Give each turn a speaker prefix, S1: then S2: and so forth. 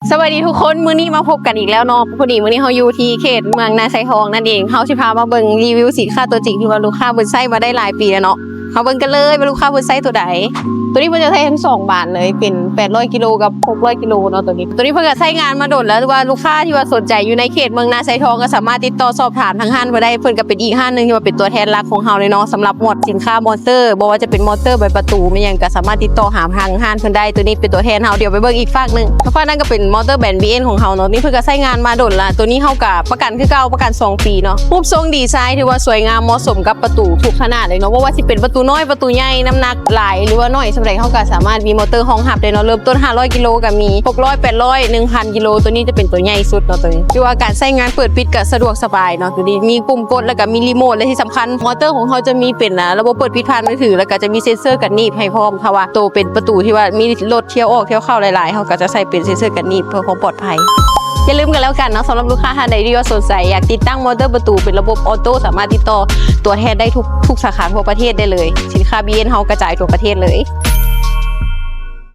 S1: สวัสดีทุกคนมื้อนี้มาพบกันอีกแล้วเนาะพอดีมื้อนี้เฮาอยู่ที่เขตเมืองนาไซทองนั่นเองเฮาสิพามาเบิ่งรีวิวสินค้าตัวจริงที่ว่าลูกค้าเพิ่นใช้มาได้หลายปีแล้วเนาะเฮาเบิ่งกันเลยว่าลูกค้าเพิ่นใช้ตัวใดตัวนี้เพิ่นจะใช้ทั้ง2บาทเลยเป็น800กิโลกับ600กิโลเนาะตัวนี้เพิ่นก็ใช้งานมาโดนแล้วว่าลูกค้าที่ว่าสนใจอยู่ในเขตเมืองนาไซทองก็สามารถติดต่อสอบถามทางห้างมาได้เพิ่นก็เป็นอีกห้างนึงที่ว่าเป็นตัวแทนหลักของเฮาเลยเนาะสำหรับหมวดสินค้ามอเตอร์บ่ว่าจะเป็นมอเตอร์ใบประตูไม่หยังก็สามารถติดต่อหาทางห้างเพิ่นได้ตัวนี้เป็นตัวแทนเฮาเดี๋ยวไปเบิ่งอีกฝั่งนึงฝั่งนั้นก็เป็นมอเตอร์แบรนด์ BN ของเฮาเนาะนี่เพิ่นก็ใช้งานมาโดนละตัวนี้เฮาก็ประกันคือเก่าประกัน2ปีเนาะรูปทรงดีไซน์ถือว่าสวยงามเหมาะสมกับประตูทุกขนาดเลยเนาะบ่ว่าสิเป็นประตูน้อยประตูใหญ่น้ำหนักหลายหรือว่าน้อยสำหรับเฮาก็สามารถมีมอเตอร์รองรับได้เนาะเริ่มต้น500กิโลก็มี600 800 1,000กิโลตัวนี้จะเป็นตัวใหญ่สุดเนาะตัวนี้คือว่าการใช้งานเปิดปิดก็สะดวกสบายเนาะตัวนี้มีปุ่มกดแล้วก็มีรีโมทและที่สำคัญมอเตอร์ของเขาจะมีเป็นระบบเปิดปิดผ่านมือถือแล้วก็จะมีเซ็นเซอร์กันหนีบให้พร้อมค่ะว่าตัวเป็นประตูที่ว่ามีรถเที่ยวออกเที่ยวเข้าหลายๆเขาก็จะใส่เป็นเซ็นเซอร์กันหนีบเพื่อความปลอดภัยอย่าลืมกันแล้วกันเนาะสำหรับลูกค้าท่านใดที่สนใจอยากติดตั้งมอเตอร์ประตูเป็นระบบออโต้สามารถติดต่อตัวแทนได้ทุกสาขาทั่วประเทศได้เลยสินค้า BN เฮากระจายทั่วประเทศเลย